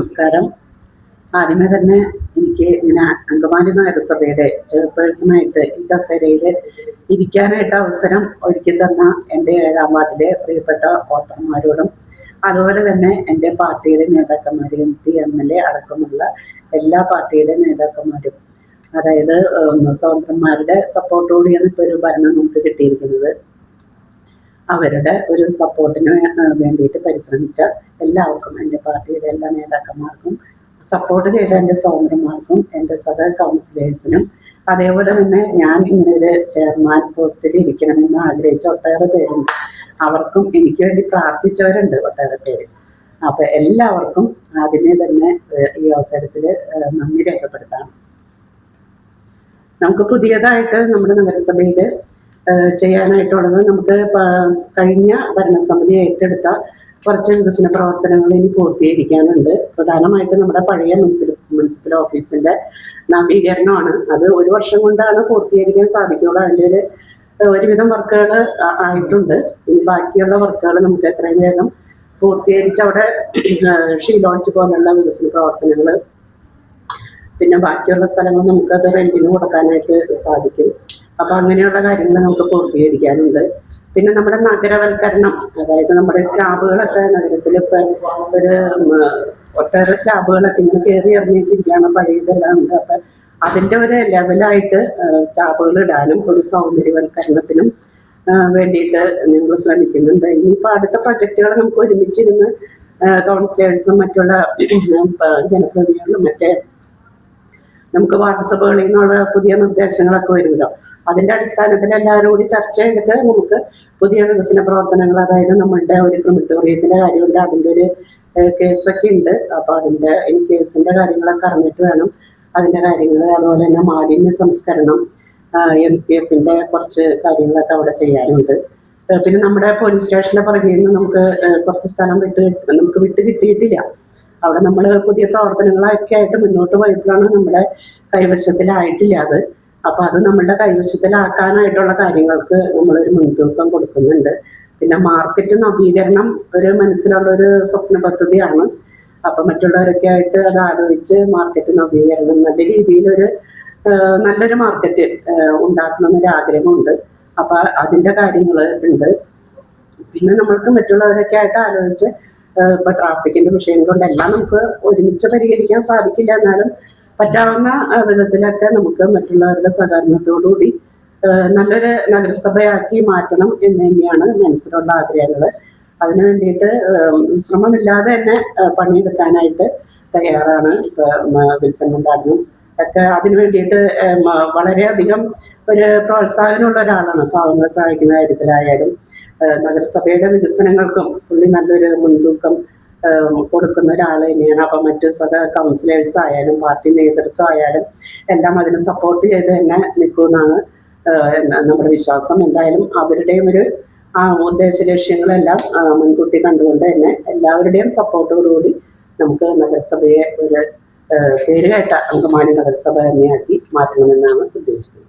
നമസ്കാരം. ആദ്യമേ തന്നെ എനിക്ക് ഇങ്ങനെ അങ്കമാലി നഗരസഭയുടെ ചെയർപേഴ്സണായിട്ട് ഈ കസേരയിൽ ഇരിക്കാനായിട്ട് അവസരം ഒരുക്കി തന്ന എൻ്റെ 7-ാം വാർഡിലെ പ്രിയപ്പെട്ട വോട്ടർമാരോടും അതുപോലെ തന്നെ എൻ്റെ പാർട്ടിയുടെ നേതാക്കന്മാർ MP MLA അടക്കമുള്ള എല്ലാ പാർട്ടിയുടെ നേതാക്കന്മാരും, അതായത് സ്വതന്ത്രന്മാരുടെ സപ്പോർട്ടോടെയാണ് ഇപ്പോൾ ഒരു ഭരണം നമുക്ക് കിട്ടിയിരിക്കുന്നത്. അവരുടെ ഒരു സപ്പോർട്ടിന് വേണ്ടിയിട്ട് പരിശ്രമിച്ച എല്ലാവർക്കും, എൻ്റെ പാർട്ടിയുടെ എല്ലാ നേതാക്കന്മാർക്കും, സപ്പോർട്ട് ചെയ്ത എൻ്റെ സ്വതന്ത്രന്മാർക്കും, എൻ്റെ കൗൺസിലേഴ്സിനും, അതേപോലെ തന്നെ ഞാൻ ഇങ്ങനെ ഒരു ചെയർമാൻ പോസ്റ്റിൽ ഇരിക്കണമെന്ന് ആഗ്രഹിച്ച ഒട്ടേറെ പേരുണ്ട്. അവർക്കും എനിക്ക് വേണ്ടി പ്രാർത്ഥിച്ചവരുണ്ട് ഒട്ടേറെ പേര്. അപ്പോൾ എല്ലാവർക്കും ആദ്യമേ തന്നെ ഈ അവസരത്തിൽ നന്ദി രേഖപ്പെടുത്താം. നമുക്ക് പുതിയതായിട്ട് നമ്മുടെ നഗരസഭയിൽ ചെയ്യാനായിട്ടുള്ളത്, നമുക്ക് കഴിഞ്ഞ ഭരണസമിതി ഏറ്റെടുത്ത കുറച്ച് വികസന പ്രവർത്തനങ്ങൾ ഇനി പൂർത്തീകരിക്കാനുണ്ട്. പ്രധാനമായിട്ട് നമ്മുടെ പഴയ മുനിസിപ്പൽ ഓഫീസിൻ്റെ നവീകരണമാണ്. അത് 1 വർഷം കൊണ്ടാണ് പൂർത്തീകരിക്കാൻ സാധിക്കുള്ളൂ. അതിൻ്റെ ഒരുവിധം വർക്കുകൾ ആയിട്ടുണ്ട്. ഇനി ബാക്കിയുള്ള വർക്കുകൾ നമുക്ക് എത്രയും വേഗം പൂർത്തീകരിച്ച് അവിടെ ഷീ ലോഞ്ച് പോലുള്ള വികസന പ്രവർത്തനങ്ങൾ, പിന്നെ ബാക്കിയുള്ള സ്ഥലങ്ങൾ നമുക്കത് റെന്റിന് കൊടുക്കാനായിട്ട് സാധിക്കും. അപ്പം അങ്ങനെയുള്ള കാര്യങ്ങൾ നമുക്ക് പൂർത്തീകരിക്കാനുണ്ട്. പിന്നെ നമ്മുടെ നഗരവൽക്കരണം, അതായത് നമ്മുടെ സ്ലാബുകളൊക്കെ നഗരത്തിൽ ഇപ്പം ഒരു ഒട്ടേറെ സ്ലാബുകളൊക്കെ ഇങ്ങനെ കയറി ഇറങ്ങിയിട്ടിരിക്കുകയാണ്, പഴയതെല്ലാം ഉണ്ട്. അപ്പം അതിൻ്റെ ഒരു ലെവലായിട്ട് സ്ലാബുകൾ ഇടാനും ഒരു സൗന്ദര്യവൽക്കരണത്തിനും വേണ്ടിയിട്ട് ഞങ്ങൾ ശ്രമിക്കുന്നുണ്ട്. ഇനിയിപ്പോൾ അടുത്ത പ്രൊജക്റ്റുകൾ നമുക്ക് ഒരുമിച്ചിരുന്ന് കൗൺസിലേഴ്സും മറ്റുള്ള ജനപ്രതിനിധികളും മറ്റേ നമുക്ക് വാർഡ് നിന്നുള്ള പുതിയ നിർദ്ദേശങ്ങളൊക്കെ വരുമല്ലോ, അതിൻ്റെ അടിസ്ഥാനത്തിൽ എല്ലാവരും കൂടി ചർച്ച ചെയ്തിട്ട് നമുക്ക് പുതിയ വികസന പ്രവർത്തനങ്ങൾ, അതായത് നമ്മളുടെ ഒരു ക്രിമിറ്റോറിയത്തിൻ്റെ കാര്യമുണ്ട്, അതിൻ്റെ ഒരു കേസൊക്കെ ഉണ്ട്. അപ്പോൾ അതിൻ്റെ ഈ കേസിൻ്റെ കാര്യങ്ങളൊക്കെ അറിഞ്ഞിട്ട് വേണം അതിൻ്റെ കാര്യങ്ങൾ. അതുപോലെ തന്നെ മാലിന്യ സംസ്കരണം, MCFൻ്റെ കുറച്ച് കാര്യങ്ങളൊക്കെ അവിടെ ചെയ്യാനുണ്ട്. പിന്നെ നമ്മുടെ പോലീസ് സ്റ്റേഷൻ്റെ പുറകിൽ നിന്ന് നമുക്ക് കുറച്ച് സ്ഥലം വിട്ട് കിട്ടിയിട്ടില്ല. അവിടെ നമ്മൾ പുതിയ പ്രവർത്തനങ്ങളൊക്കെ ആയിട്ട് മുന്നോട്ട് പോയപ്പോഴാണ് നമ്മുടെ കൈവശത്തിലായിട്ടില്ല അത്. അപ്പോൾ അത് നമ്മളുടെ കൈവശത്തിലാക്കാനായിട്ടുള്ള കാര്യങ്ങൾക്ക് നമ്മളൊരു മുൻതൂക്കം കൊടുക്കുന്നുണ്ട്. പിന്നെ മാർക്കറ്റ് നവീകരണം ഒരു മനസ്സിലുള്ളൊരു സ്വപ്ന പദ്ധതിയാണ്. അപ്പം മറ്റുള്ളവരൊക്കെ ആയിട്ട് അത് ആലോചിച്ച് മാർക്കറ്റ് നവീകരണം നല്ല രീതിയിലൊരു നല്ലൊരു മാർക്കറ്റ് ഉണ്ടാക്കണമെന്നൊരു ആഗ്രഹമുണ്ട്. അപ്പം അതിൻ്റെ കാര്യങ്ങൾ ഉണ്ട്. പിന്നെ നമ്മൾക്ക് മറ്റുള്ളവരൊക്കെ ആയിട്ട് ആലോചിച്ച് ഇപ്പോൾ ട്രാഫിക്കിൻ്റെ വിഷയം കൊണ്ടെല്ലാം നമുക്ക് ഒരുമിച്ച് പരിഹരിക്കാൻ സാധിക്കില്ല. എന്നാലും പറ്റാവുന്ന വിധത്തിലൊക്കെ നമുക്ക് മറ്റുള്ളവരുടെ സഹകരണത്തോടുകൂടി നല്ലൊരു നഗരസഭയാക്കി മാറ്റണം എന്ന് തന്നെയാണ് മനസ്സിലുള്ള ആഗ്രഹങ്ങൾ. അതിനു വേണ്ടിയിട്ട് വിശ്രമമില്ലാതെ തന്നെ പണിയെടുക്കാനായിട്ട് തയ്യാറാണ് വിൽസൺ മണ്ടാനും ഒക്കെ. അതിനു വേണ്ടിയിട്ട് വളരെയധികം ഒരു പ്രോത്സാഹനമുള്ള ഒരാളാണ്. പാവങ്ങളെ സഹായിക്കുന്ന കാര്യത്തിലായാലും നഗരസഭയുടെ വികസനങ്ങൾക്കും പുള്ളി നല്ലൊരു മുൻതൂക്കം കൊടുക്കുന്ന ഒരാൾ തന്നെയാണ്. അപ്പം മറ്റ് കൗൺസിലേഴ്സ് ആയാലും പാർട്ടി നേതൃത്വം ആയാലും എല്ലാം അതിന് സപ്പോർട്ട് ചെയ്ത് തന്നെ നിൽക്കുമെന്നാണ് നമ്മുടെ വിശ്വാസം. എന്തായാലും അവരുടെയും ഒരു ഉദ്ദേശ ലക്ഷ്യങ്ങളെല്ലാം മുൻകൂട്ടി കണ്ടുകൊണ്ട് തന്നെ എല്ലാവരുടെയും സപ്പോർട്ടോടുകൂടി നമുക്ക് നഗരസഭയെ ഒരു പേരുകേട്ട അങ്കമാലി നഗരസഭ തന്നെയാക്കി മാറ്റണമെന്നാണ് ഉദ്ദേശിക്കുന്നത്.